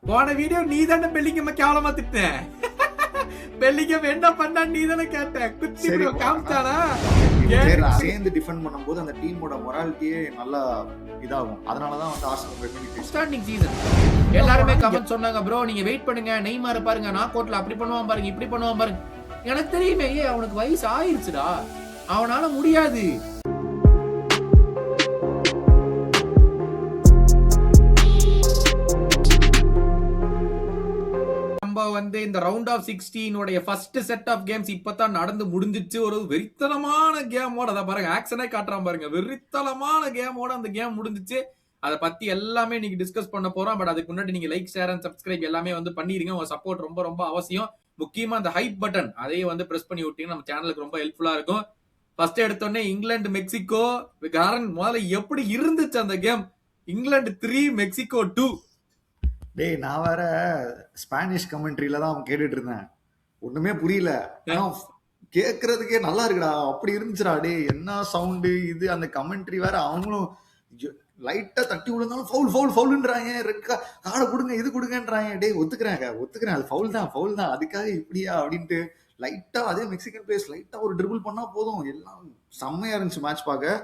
போன வீடியோ நீ தானே பெல்லிங்கம்ம கேவலமா திட்ட. பெல்லிங்கம் என்ன பண்ணா நீ தானே கேட்ட. குச்சி ப்ரோ காமிச்சானா சேர்ந்து டிஃபெண்ட் பண்ணும்போது அந்த டீமோட மொராலிட்டியே நல்லா இதாகும். அதனால தான் வந்து Arsenal Premier League starting season எல்லாரும் கமெண்ட் சொன்னாங்க ப்ரோ நீங்க வெயிட் பண்ணுங்க நெய்மார் பாருங்க நான் கோட்ல அப்படி பண்ணுவான் பாருங்க இப்படி பண்ணுவான் பாருங்க. எனக்கு தெரியுமே அவனுக்கு வயசு ஆயிருச்சுடா அவனால முடியாது. வந்து இந்த ரவுண்ட் ஆஃப் 16 உடைய ஃபர்ஸ்ட் செட் ஆஃப் கேம்ஸ் இப்பதான் நடந்து முடிஞ்சிச்சு. ஒரு வெறித்தனமான கேமோட அத பாருங்க ஆக்சனே காட்டுறான் பாருங்க. வெறித்தனமான கேமோட அந்த கேம் முடிஞ்சிச்சு. அதை பத்தி எல்லாமே நீங்க டிஸ்கஸ் பண்ண போறோம். பட் அதுக்கு முன்னாடி நீங்க லைக் ஷேர் அண்ட் சப்ஸ்கிரைப் எல்லாமே வந்து பண்ணிருங்க. உங்க சப்போர்ட் ரொம்ப ரொம்ப அவசியம். முக்கியமா அந்த ஹைப் பட்டன் அதையும் வந்து பிரஸ் பண்ணி விட்டீங்கன்னா நம்ம சேனலுக்கு ரொம்ப ஹெல்ப்ஃபுல்லா இருக்கும். ஃபர்ஸ்ட் எடுத்தோடனே இங்கிலாந்து மெக்சிகோ முதல்ல எப்படி இருந்துச்சு அந்த கேம். இங்கிலாந்து 3 மெக்சிகோ 2. டேய் நான் வேற ஸ்பானிஷ் கமெண்ட்ரியில தான் அவன் கேட்டுட்டு இருந்தேன். ஒண்ணுமே புரியல. கேக்குறதுக்கே நல்லா இருக்குடா. அப்படி இருந்துச்சுடா. டே என்ன சவுண்டு இது. அந்த கமெண்ட்ரி வேற அவங்களும் லைட்டா தட்டி விழுந்தாலும் ஃபவுல் ஃபவுல் ஃபவுல்ன்றாங்க. ரெட் கார்டை கொடுங்க இது கொடுங்கன்றாங்க. டே ஒத்துக்கிறேன் அது ஃபவுல் தான் அதுக்காக இப்படியா அப்படின்ட்டு லைட்டா அதே மெக்சிகன் பிளேயர்ஸ் லைட்டா ஒரு ட்ரிபிள் பண்ணா போதும். எல்லாம் செம்மையா இருந்துச்சு மேட்ச் பார்க்க.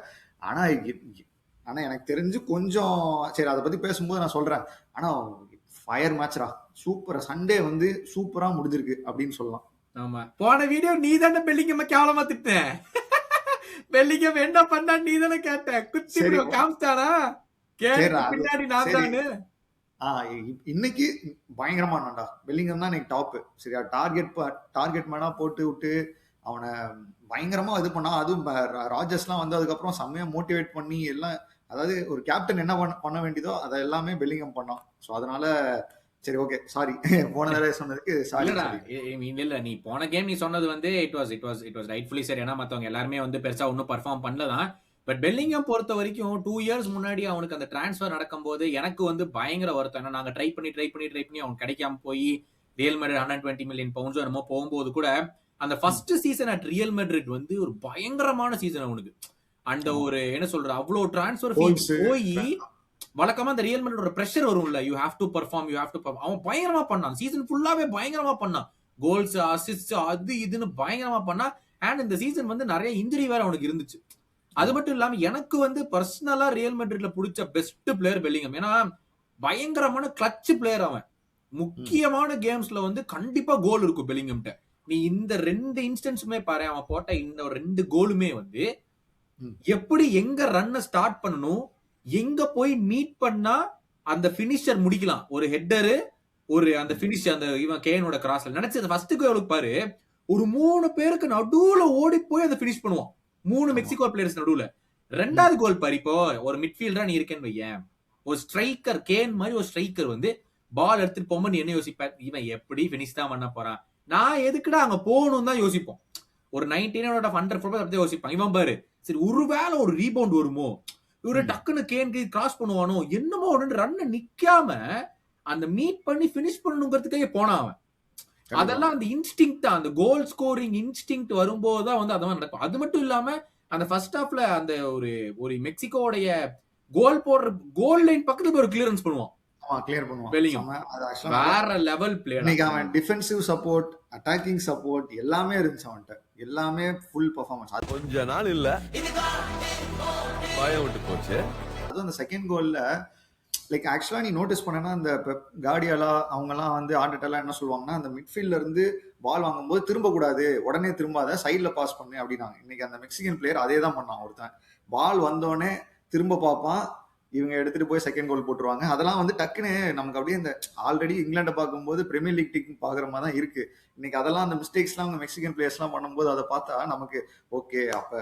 ஆனா எனக்கு தெரிஞ்சு கொஞ்சம் சரி அதை பத்தி பேசும்போது நான் சொல்றேன். ஆனா ஃபயர் மேட்ச்ரா. சூப்பரா சண்டே வந்து சூப்பரா முடிஞ்சிருக்கு அப்படின்னு சொல்லலாம். ஆமா போன வீடியோ நீ தானே பெல்லிங்கம்ம கேவலமா திட்ட. பெல்லிங்கம் என்ன பண்ணா நீ தானே கேட்ட. குச்சி ப்ரோ காமிச்சானா பின்னாடி நான் தானே. இன்னைக்கு பயங்கரமா இருந்தான்டா. பெல்லிங்கம் தான் இன்னைக்கு டாப். சரியா டார்கெட் மேனா போட்டு விட்டு அவனை பயங்கரமா இது பண்ணா. அதுவும் ராஜர்ஸ்லாம் வந்து அதுக்கப்புறம் செம்மையா மோட்டிவேட் பண்ணி எல்லாம். அதாவது ஒரு கேப்டன் என்ன பண்ண வேண்டியதோ அதை எல்லாமே பெல்லிங்கம் பண்ணோம். ஸோ அதனால சரி ஓகே சாரி போன தடவை சொன்னதுக்கு சாரி. இல்ல நீ போன கேம் நீ சொன்னது வந்து இட் வாஸ் ரைட்ஃபுல்லி சரி. ஏன்னா மத்தவங்க எல்லாருமே வந்து பெருசா ஒன்னும் பர்ஃபார்ம் பண்ணலதான். பட் பெல்லிங்கம் பொறுத்த வரைக்கும் 2 இயர்ஸ் முன்னாடி அவனுக்கு அந்த டிரான்ஸ்பர் நடக்கும் போது எனக்கு வந்து பயங்கர வருத்தம். ஏன்னா நாங்க ட்ரை பண்ணி அவனுக்கு கிடைக்காம போய் ரியல் மெட்ரிட் 120 மில்லியன் பவுண்ட்ஸ் என்னமோ போகும்போது கூட அந்த first season at real Madrid வந்து ஒரு பயங்கரமான சீசன் அவனுக்கு. அந்த ஒரு என்ன சொல்ற அவ்வளவு டிரான்ஸ்பர் ஃபீஸ் போய் வழக்கமா அந்த ரியல் மெட்ரிட் பிரஷர் வரும்ல. யூ ஹேவ் டு பெர்ஃபார்ம் அவன் பயங்கரமா பண்ணான். சீசன் ஃபுல்லாவே பயங்கரமா பண்ணான். கோல்ஸ் அசிஸ்ட் அது இதுன்னு பயங்கரமா பண்ணான். அண்ட் இந்த சீசன் வந்து நிறைய இன்ஜுரி வேற அவனுக்கு இருந்துச்சு. அது மட்டும் இல்லாம எனக்கு வந்து பர்சனலா ரியல் மெட்ரிட்ல பிடிச்ச பெஸ்ட் பிளேயர் பெல்லிங்கம். ஏன்னா பயங்கரமான கிளட்ச் பிளேயர் அவன். முக்கியமான கேம்ஸ்ல வந்து கண்டிப்பா கோல் இருக்கும் பெல்லிங்கம்ட்ட. நீ இந்த 2 இன்ஸ்டன்ஸுமே பாரு. அவன் போட்ட இந்த 2 கோலுமே வந்து எப்படி எங்க ரன்ன ஸ்டார்ட் பண்ணணும், எங்க போய் மீட் பண்ணா அந்த பினிஷர் முடிக்கலாம். ஒரு ஹெட்டரு ஒரு அந்த பினிஷ் அந்த இவன் கேனோட கிராஸ்ல நினைச்சு அந்த ஃபர்ஸ்ட் கோலுக்கு பாரு ஒரு 3 பேருக்கு நடுவுல ஓடி போய் அதை பினிஷ் பண்ணுவான். 3 மெக்சிகோ பிளேயர்ஸ் நடுவுல. 2வது கோல் பாரு. இப்போ ஒரு மிட்ஃபீல்டரா நீ இருக்கேன்னு வையேன். ஒரு ஸ்ட்ரைக்கர் கேன் மாதிரி ஒரு ஸ்ட்ரைக்கர் வந்து பால் எடுத்துட்டு போகும்போது நீ என்ன யோசிப்ப. இவன் எப்படி பினிஷ் தான் பண்ண போறான். நான் எதுக்குடா அங்க போகணும் தான் யோசிப்போம். ஒரு 99 out of 100 யோசிப்பான். இவன் பாரு சரி ஒருவேளை ஒரு ரீபவுண்ட் வருமோ, இவரு டக்குன்னு கேன்க்கு கிராஸ் பண்ணுவானோ என்னமோ ஒரு ரன் நிக்காம அந்த மீட் பண்ணி பினிஷ் பண்ணணுங்கிறதுக்கே போனான் அவன். அதெல்லாம் அந்த இன்ஸ்டிங் தான். அந்த கோல் ஸ்கோரிங் இன்ஸ்டிங் வரும்போதுதான் வந்து அதெல்லாம் நடக்கும். அது மட்டும் இல்லாம அந்த ஃபர்ஸ்ட் ஹாஃப்ல அந்த ஒரு மெக்சிகோடைய கோல் போடுற கோல் லைன் பக்கத்துல ஒரு கிளியரன்ஸ் பண்ணுவான். வேற லெவல் பிளேயர். இன்னைக்கு அவன் டிஃபென்சிவ் சப்போர்ட் அட்டாக்கிங் சப்போர்ட் எல்லாமே இருந்துச்சு அவன்கிட்ட. எல்லாமே ஃபுல் பெர்ஃபார்மன்ஸ். அது கொஞ்ச நாள் இல்ல பயம் விட்டு போச்சு. அதுவும் அந்த செகண்ட் கோல்ல லைக் ஆக்சுவலா நீ நோட்டீஸ் பண்ணனா அந்த கார்டியாலா அவங்க எல்லாம் வந்து ஆர்டெட்டெல்லாம் என்ன சொல்லுவாங்கன்னா அந்த மிட்ஃபீல்ட்ல இருந்து பால் வாங்கும்போது திரும்ப கூடாது, உடனே திரும்பாத, சைட்ல பாஸ் பண்ணு அப்படின்னாங்க. இன்னைக்கு அந்த மெக்சிகன் பிளேயர் அதே தான் பண்ணான். ஒருத்தன் பால் வந்தோடனே திரும்ப பார்ப்பான், இவங்க எடுத்துட்டு போய் செகண்ட் கோல் போட்டுருவாங்க. அதெல்லாம் வந்து டக்குன்னு நமக்கு அப்படியே இந்த ஆல்ரெடி இங்கிலாண்டை பார்க்கும்போது பிரீமியர் லீக் டீம் பாக்குற மாதிரி தான் இருக்கு. இன்னைக்கு அதெல்லாம் அந்த மிஸ்டேக்ஸ்லாம் அவங்க மெக்சிகன் பிளேயர்ஸ்லாம் பண்ணும்போது அதை பார்த்தா நமக்கு ஓகே அப்ப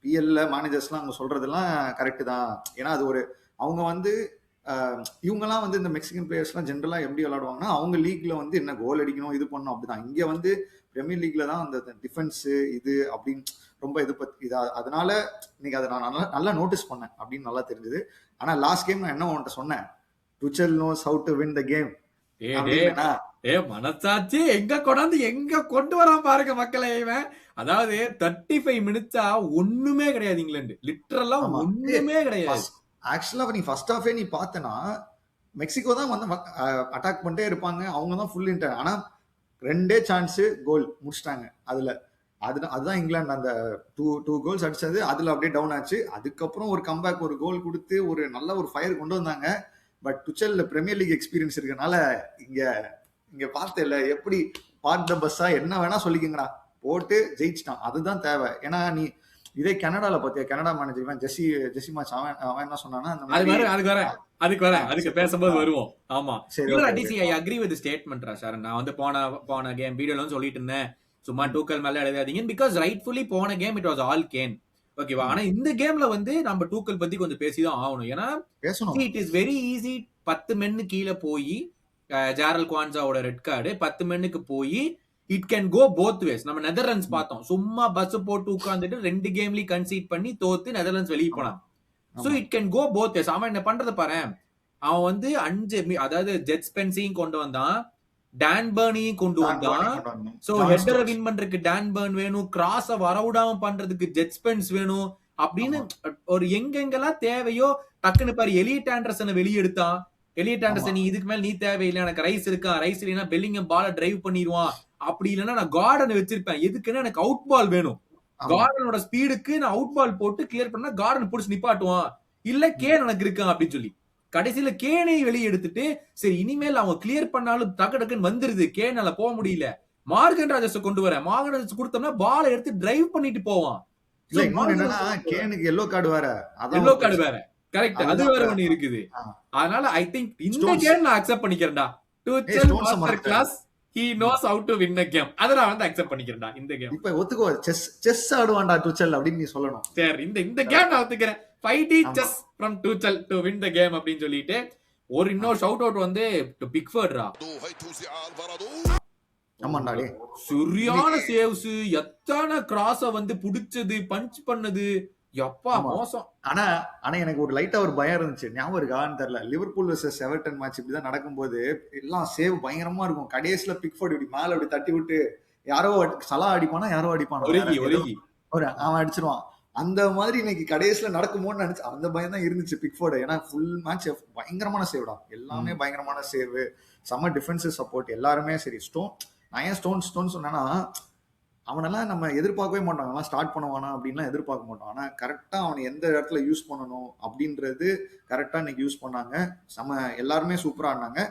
பிஎல்ல மேனேஜர்ஸ்லாம் அவங்க சொல்றதெல்லாம் கரெக்டு தான். ஏன்னா அது ஒரு அவங்க வந்து இவங்கெல்லாம் வந்து இந்த மெக்சிகன் பிளேயர்ஸ்லாம் ஜென்ரலா எப்படி விளையாடுவாங்கன்னா அவங்க லீக்ல வந்து என்ன கோல் அடிக்கணும் இது பண்ணணும் அப்படிதான். இங்க வந்து பிரீமியர் லீக்ல தான் அந்த டிஃபென்ஸ் இது அப்படின்னு ரொம்ப இது அதனால இன்னைக்கு அதை நான் நல்லா நோட்டீஸ் பண்ணேன் அப்படின்னு நல்லா தெரிஞ்சது. ஆனா லாஸ்ட் கேம் நான் என்ன உன்கிட்ட சொன்னேன், டுச்சல் nose have to win the game. மனசாட்சி எங்க கொண்டு வரான் பாருங்க மக்களை. இவன் அதாவது 35 மினிட்ஸா ஒண்ணுமே கிடையாது இங்கிலாந்து. லிட்டரலா ஒண்ணுமே கிடையாது. ஆக்சுவலா நீ ஃபர்ஸ்ட் ஹாஃபே நீ பார்த்தனா மெக்சிகோ தான் வந்து அட்டாக் பண்ணிட்டே இருப்பாங்க, அவங்க தான் ஃபுல் இன்டர். ஆனா 2 சான்ஸ் கோல் முடிச்சிட்டாங்க அதுல. அதுதான் இங்கிலாந்து அந்த டூ கோல்ஸ் அடிச்சது, அதுல அப்படியே டவுன் ஆச்சு. அதுக்கப்புறம் ஒரு கம்பேக், ஒரு கோல் கொடுத்து ஒரு நல்ல ஒரு ஃபயர் கொண்டு வந்தாங்க. But Tuchel Premier League experience இருக்கனால இங்க இங்க பார்த்தேல எப்படி பார்க் த பஸ்ஸா என்ன வேணா சொல்லிக்கங்கடா, போட்டு ஜெயிச்சிட்டான். அதுதான் தேவை. ஏன்னா நீ இதே கனடால பாத்தியா, கனடா மேனேஜர் ஜெசிமாச் அவன் என்ன சொன்னான்னா, அந்த மாதிரி அதுக்கு பேசும்போது வருவோம். ஆமா, சரி இல்ல okay DC I agree with statement Sharan. நான் வந்து போன கேம் வீடியோல சொல்லிட்டு இருந்தேன், சும்மா டூக்கல் மேல எழுதாதீங்க, பிகாஸ் ரைட்ஃபுல்லி போன game it was all can, ஓகேவா. ஆனா இந்த கேம்ல வந்து நம்ம டூக்கல் பத்தி கொஞ்சம் பேசிதான் ஆகணும். ஏன்னா பேசணும். It is very easy. 10 மென்னு கீழே போய் ஜாரல் குவான்சாவோட ரெட் கார்டு 10 மென்னுக்கு போய் it can go both ways. நம்ம நெதர்லாண்ட்ஸ் பார்த்தோம், சும்மா பஸ் போட்டு உட்கார்ந்துட்டு 2 கேம்லயும் கன்சீட் பண்ணி தோத்து நெதர்லாண்ட்ஸ் வெளியே போனான். So it can go both ways. அவன் என்ன பண்றது பாரு, அவன் வந்து 5 அதாவது ஜெட் ஸ்பென்ஸையும் கொண்டு வந்தான், டான் பர்னையும் கொண்டு வந்தான். சோ ஹெட்டரை வின் பண்றதுக்கு டான் பர்ன் வேணும், கிராஸ வரவிடாம பண்றதுக்கு ஜெட் ஸ்பென்ஸ் வேணும் அப்படின்னு ஒரு எங்கெங்கெல்லாம் தேவையோ டக்குன்னு பாரு. எலியட் ஆண்டர்சனை வெளியே எடுத்தான். எலியட் ஆண்டர்சன், நீ இதுக்கு மேல நீ தேவையில்லை, எனக்கு ரைஸ் இருக்கா, ரைஸ் இல்லைன்னா பெல்லிங்கம் பால டிரைவ் பண்ணிடுவான், அப்படி இல்லைன்னா நான் கார்டன் வச்சிருப்பேன், எதுக்குன்னா எனக்கு அவுட் பால் வேணும், கார்டனோட ஸ்பீடுக்கு நான் அவுட் பால் போட்டு கிளியர் பண்ணா கார்டன் புடிச்சு நிப்பாட்டுவான், இல்ல கேன் எனக்கு இருக்கான் அப்படின்னு சொல்லி கடைசியில கேனை வெளியே எடுத்துட்டு, சரி இனிமேல் அவங்க கிளியர் பண்ணாலும் டக்கு டக்குன்னு வந்துருது, கேனால போக முடியல, மார்கன் ராஜஸ் கொண்டு வரேன், மார்கன் ராஜஸ் கொடுத்தோம்னா பாலை எடுத்து டிரைவ் பண்ணிட்டு போவான். கேனுக்கு எல்லோ கார்டு வேற, எல்லோ கார்டு வேற, கரெக்ட், அது வேற ஒண்ணு இருக்குது. அதனால ஐ திங்க் இந்த கேம் நான் அக்செப்ட் பண்ணிக்கிறேன்டா. Tuchel master class, he knows how to win a game. அத நான் வந்து அக்செப்ட் பண்ணிக்கிறேன்டா. இந்த கேம் இப்ப ஒத்துக்கோ, செஸ் ஆடுவான்டா டுச்சல் அப்படின்னு நீ சொல்லணும். சரி, இந்த கேம் நான் ஒத்துக்கிறேன். 5D chess from Tuchel to win the game அப்படின்னு சொல்லிட்டு ஒரு இன்னொரு ஷவுட் அவுட் வந்து பிக்ஃபோர்ட்ரா. ஆமாண்டா, டேய் சரியான சேவ்ஸ், எத்தனை கிராஸ வந்து புடிச்சது, பஞ்ச் பண்ணது, எப்பா மோசம். ஆனா எனக்கு ஒரு லைட்டா ஒரு பயம் இருந்துச்சு, ஞாபகம் இருக்கான்னு தெரியல. லிவர்பூல் வெர்சஸ் எவர்டன் மேட்ச் இப்படிதான் நடக்கும்போது எல்லாம் சேவ் பயங்கரமா இருக்கும். கடைசியில பிக்ஃபோர்ட் இப்படி மேல இப்படி தட்டி விட்டு யாரோ சலா அடிப்பானா, யாரோ அடிப்பானா, அவன் அடிச்சிருவான். அந்த மாதிரி இன்னைக்கு கடைசியில நடக்குமோன்னு நினைச்சு அந்த பயம் தான் இருந்துச்சு பிக்ஃபோர்டு. ஏன்னா ஃபுல் மேட்ச் பயங்கரமான சேவ்டா, எல்லாமே பயங்கரமான சேவ், செம்ம டிஃபென்சிவ் சப்போர்ட் எல்லாருமே. சரி, நான் ஏன் ஸ்டோன் சொன்னேன்னா, அவனெல்லாம் நம்ம எதிர்பார்க்கவே மாட்டோம், அவன் ஸ்டார்ட் பண்ணுவானா அப்படின்லாம் எதிர்பார்க்க மாட்டோம். ஆனா கரெக்டா அவனை எந்த இடத்துல யூஸ் பண்ணணும் அப்படின்றது கரெக்டா இன்னைக்கு யூஸ் பண்ணாங்க. எல்லாருமே சூப்பரா ஆடினாங்க.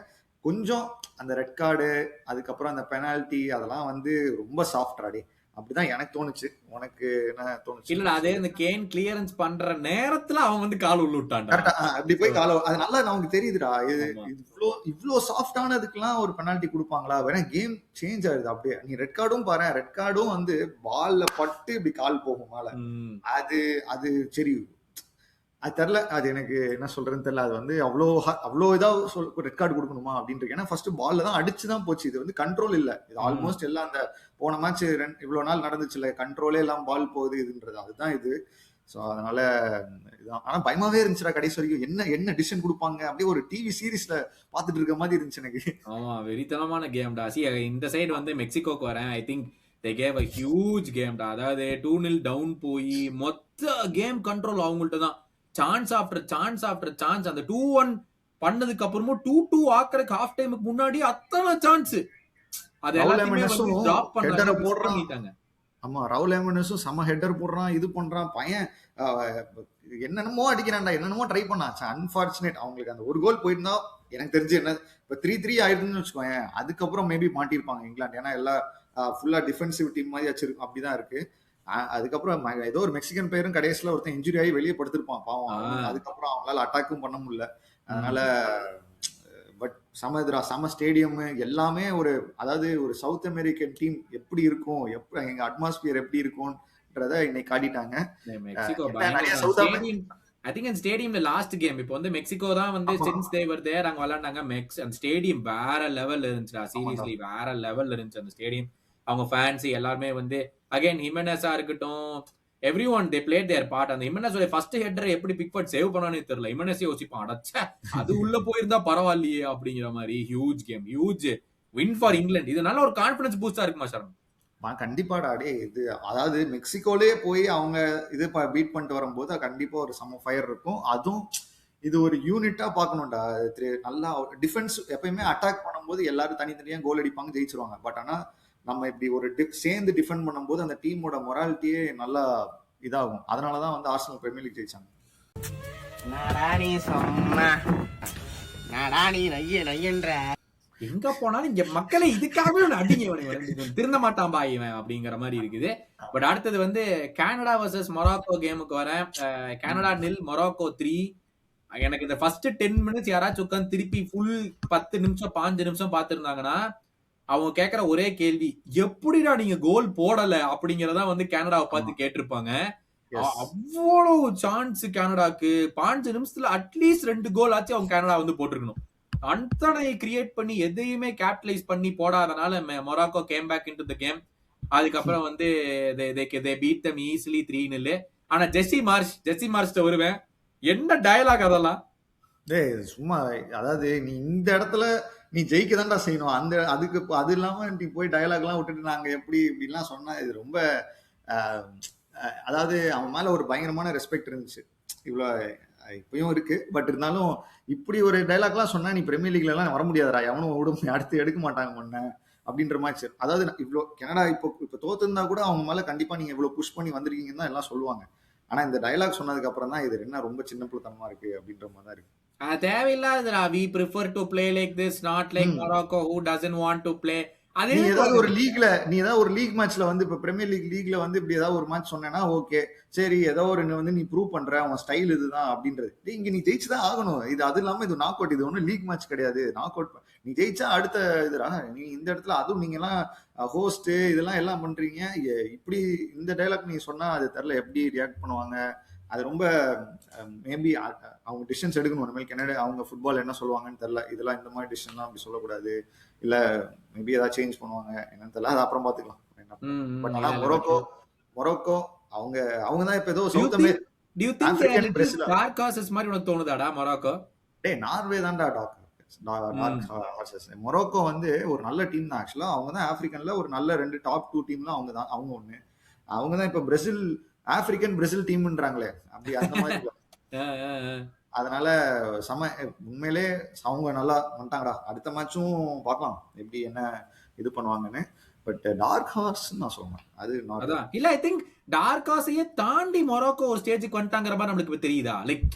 கொஞ்சம் அந்த ரெட் கார்டு, அதுக்கப்புறம் அந்த பெனால்டி, அதெல்லாம் வந்து ரொம்ப சாஃப்டாடே, அப்படிதான் எனக்கு தோணுச்சு. உனக்கு என்ன தோணுச்சு? இல்ல, அதே இந்த கேன் கிளியரன்ஸ் பண்ற நேரத்துல அவன் வந்து கால் உள்ள விட்டான்டா, அப்படி போய் கால, அது நல்லா நமக்கு தெரியுதுடா. இவ்வளோ சாஃப்டானதுக்கெல்லாம் ஒரு பெனால்டி கொடுப்பாங்களா? வேணா கேம் சேஞ்ச் ஆகுது அப்படியே. நீ ரெட் கார்டும் பாரு, ரெட் கார்டும் வந்து பால்ல பட்டு இப்படி கால் போகும் மேல, அது சரி, அது தெரியல, அது எனக்கு என்ன சொல்றதுன்னு தெரியல. அது வந்து அவ்வளோ இதா ரெட் கார்டு கொடுக்கணுமா அப்படின்ட்டு. ஏன்னா ஃபர்ஸ்ட் பால்ல தான் அடிச்சுதான் போச்சு, இது வந்து கண்ட்ரோல் இல்ல. இது ஆல்மோஸ்ட் எல்லாம் அந்த போன மேட்ச் இவ்வளவு நாள் நடந்துச்சுல, கண்ட்ரோலே எல்லாம் பால் போகுது இதுன்றது, அதுதான் இது. ஸோ அதனால இதுதான். ஆனா பயமாவே இருந்துச்சுடா கடைசி வரைக்கும், என்ன டிசிஷன் கொடுப்பாங்க, அப்படியே ஒரு டிவி சீரீஸ்ல பாத்துட்டு இருக்க மாதிரி இருந்துச்சு எனக்கு. ஆமா, வெறித்தனமான கேம்டா. இந்த சைடு வந்து மெக்சிகோக்கு வரேன், I think they gave a huge game டா. அதாவது 2-0 டவுன் போய் மொத்த கேம் கண்ட்ரோல் அவங்கள்ட்ட தான், சான்ஸ் ஆஃப்டர் சான்ஸ். அந்த 2-1 பண்ணதுக்கு அப்புறமும் 2-2 ஆக்குறதுக்கு ஹாஃப் டைமுக்கு முன்னாடி அத்தனை சான்ஸ், அது எல்லாத்தையுமே வந்து டிராப் பண்ணிட்டாங்க. ஆமா, ரவுல் எமனஸும் செம ஹெட்டர் போடுறான், இது பண்றான் பையன், என்னென்னமோ அடிக்கிறான்டா, என்னென்னமோ ட்ரை பண்ணாச்சு. அன்பார்ச்சுனேட், அவங்களுக்கு அந்த ஒரு கோல் போயிருந்தா எனக்கு தெரிஞ்சு என்ன இப்ப 3-3 ஆயிருதுன்னு வச்சுக்கோங்க, அதுக்கப்புறம் மேபி மாட்டிருப்பாங்க இங்கிலாந்து. ஏன்னா எல்லாம் ஃபுல்லா டிஃபென்சிவ் டீம் மாதிரி வச்சிருக்கு, அப்படிதான் இருக்கு. அதுக்கப்புறம் ஏதோ ஒரு மெக்சிகன் பிளேயரும் கடைசியில ஒருத்தன் இன்ஜுரி ஆகி வெளியே படுத்திருப்பான் பாவம். அதுக்கப்புறம் அவங்களால அட்டாக்கும் பண்ண முடியல. அதனால பட் சம ஸ்டேடியம் எல்லாமே ஒரு, அதாவது ஒரு சவுத் அமெரிக்கன் டீம் எப்படி இருக்கும், எங்க அட்மாஸ்பியர் எப்படி இருக்கும்ன்றத இன்னைக்கு காட்டிட்டாங்க. ஐ திங்க் அந்த ஸ்டேடியம்ல லாஸ்ட் கேம் இப்போ வந்து மெக்சிகோ தான் வந்து சின்ஸ் தே வர் தேர் அங்க விளையாண்டாங்க. அந்த ஸ்டேடியம் வேற லெவல்ல இருந்துச்சுடா, சீரியஸ்லி வேற லெவல்ல இருந்துச்சு அந்த ஸ்டேடியம். அவங்க ஃபேன்ஸ் எல்லாருமே வந்து அகைன் ஹிமெனஸா இருக்கட்டும், every one they played their part. அந்த ஹிமெனஸோட ஃபர்ஸ்ட் ஹெட்டரை எப்படி பிக்ஃபோர்ட் சேவ் பண்ணானே தெரியல. ஹிமெனஸே யோசிப்பான், அடச்சே அது உள்ள போயிருந்தா பரவாயில்லையே அப்படிங்கிற மாதிரி. Huge game, huge win for England. இது நல்ல ஒரு கான்ஃபிடன்ஸ் பூஸ்டா இருக்குமா சரண்? கண்டிப்பாடா. டே இது அதாவது மெக்சிகோலே போய் அவங்க இது பீட் பண்ணிட்டு வரும்போது கண்டிப்பா ஒரு செம ஃபயர் இருக்கும். அதுவும் இது ஒரு யூனிட்டா பார்க்கணும்டா. நல்லா டிஃபென்ஸ் எப்பயுமே அட்டாக் பண்ணும்போது எல்லாரும் தனித்தனியா கோல் அடிப்பாங்க, ஜெயிச்சிருவாங்க. பட் ஆனா நம்ம இப்படி ஒரு சேர்ந்து டிஃபெண்ட் பண்ணும்போது அந்த டீமோட மொராலிட்டியே நல்லா இதாகும். அதனாலதான் வந்து ஆர்சனல் பிரீமியர் லீக் ஜெயிச்சாங்க. எங்க போனாலும் இங்க மக்களை இதுக்காகவே அடிங்க திருந்த மாட்டான் பா இவன் அப்படிங்கிற மாதிரி இருக்குது. பட் அடுத்தது வந்து கனடா வர்சஸ் மொராக்கோ கேமுக்கு வரேன். Canada 0 Morocco 3. எனக்கு இந்த ஃபர்ஸ்ட் 10 மினிட்ஸ் யாராச்சும் உட்காந்து திருப்பி ஃபுல் 10 நிமிஷம் 5 நிமிஷம் பாத்துருந்தாங்கன்னா அவங்க கேக்குற ஒரே கேள்வி, எப்படிடா நீங்க கோல் போடல அப்படிங்கறதா வந்து கனடாவை பார்த்து கேட்டிருப்பாங்க. அவ்வளவு சான்ஸ் கனடாக்கு 5 நிமிஷத்துல அட்லீஸ்ட் 2 கோல் ஆச்சு அவங்க கனடா வந்து போட்டிருக்கணும். அத்தனை கிரியேட் பண்ணி எதையுமே கேபிட்டலைஸ் பண்ணி போடாதனால Morocco game back into the game. அதுக்கப்புறம் வந்து they beat them easily 3-0. ஆனா ஜெஸ்ஸி மார்ஷ் வருவேன், என்ன டயலாக் அதெல்லாம். டேய் சும்மா, அதாவது நீ இந்த இடத்துல நீ ஜெயிக்க தான்டா செய்யணும். அதுக்கு அது இல்லாம நீ போய் டயலாக் எல்லாம் விட்டுட்டு நாங்க எப்படி இப்படிலாம் சொன்னா இது ரொம்ப அதாவது அவன் மேல ஒரு பயங்கரமான ரெஸ்பெக்ட் இருந்துச்சு. இவ்வளவு இப்பயும் இருக்கு. பட் இருந்தாலும் இப்படி ஒரு டைலாக் எல்லாம் சொன்னா நீ பிரீமியர் லீக்ல எல்லாம் வர முடியாதுடா, எவனும் விடும் அடுத்து எடுக்க மாட்டாங்க முன்ன அப்படின்ற மாதிரி. அதாவது இவ்வளோ கனடா இப்போ தோத்துருந்தா கூட அவங்க மேல கண்டிப்பா நீங்க இவ்வளவு புஷ் பண்ணி வந்திருக்கீங்கன்னு தான் எல்லாம் சொல்லுவாங்க. ஆனா இந்த டைலாக் சொன்னதுக்கு அப்புறம் தான் இது என்ன ரொம்ப சின்ன பிள்ளைத்தனமா இருக்கு அப்படின்ற மாதிரி தான் இருக்கு. தேவையில்லாதடா. we prefer to play like this, not like Morocco who doesn't want to play. நீ ஏதாவது ஒரு லீக்ல நீ ஏதாவது ஒரு லீக் மேட்ச்ல வந்து இப்ப பிரீமியர் லீக்ல வந்து இப்படி ஏதாவது ஒரு மேட்ச் சொன்னேன்னா ஓகே சரி, ஏதோ ஒரு வந்து நீ ப்ரூவ் பண்ற அவன் ஸ்டைல் இதுதான் அப்படின்றது. இங்க நீ ஜெயிச்சுதான் ஆகணும். இது அது இல்லாம இது நாக் அவுட், இது ஒன்னும் லீக் மேட்ச் கிடையாது. நாக் அவுட் நீ ஜெயிச்சா அடுத்த இதுடா. நீ இந்த இடத்துல அதுவும் நீங்க எல்லாம் ஹோஸ்ட் இதெல்லாம் எல்லாம் பண்றீங்க, இப்படி இந்த டைலாக் நீ சொன்னா அது தெரியல எப்படி ரியாக்ட் பண்ணுவாங்க. அது ரொம்ப மேபி அவங்க டிசிஷன்ஸ் எடுக்கணும். இனிமேல் கனடா அவங்க ஃபுட்பால் என்ன சொல்லுவாங்கன்னு தெரியல. இதெல்லாம் இந்த மாதிரி டிசிஷன்லாம் அப்படி சொல்லக்கூடாது, இல்ல மேபி ஏதாவது சேஞ்ச் பண்ணுவாங்க என்னன்னு தெரியல. அது அப்புறம் பாத்துக்கலாம். பட் ஆனா மொரோக்கோ அவங்க தான் இப்ப ஏதோ South American Brazil dark horses மாதிரி உனக்கு தோணுதாடா மொரோக்கோ? டேய் நார்வே தான்டா டார்க் ஹார்சஸ். மொரோக்கோ வந்து ஒரு நல்ல டீம் தான் ஆக்சுவலா. அவங்க தான் ஆப்பிரிக்கன்ல ஒரு நல்ல 2 டாப் 2 டீம்ல அவங்க ஒண்ணு. அவங்க தான் இப்ப பிரேசில் ஆப்பிரிக்கன் பிரேசில் டீம்ன்றாங்களே அப்படி அந்த மாதிரி. அதனால உண்மையிலே அவங்க நல்லா வந்துட்டாங்கடா. அடுத்த மேட்சும் பார்க்கலாம் எப்படி என்ன இது பண்ணுவாங்கன்னு. பட் டார்க் ஹார்ஸ் நான் சொல்றேன் அது இல்ல. ஐ திங்க் டார்க் ஹார்ஸையே தாண்டி மொரோக்கோ ஒரு ஸ்டேஜுக்கு வந்துட்டாங்கிற மாதிரி நம்மளுக்கு தெரியுதா? லைக்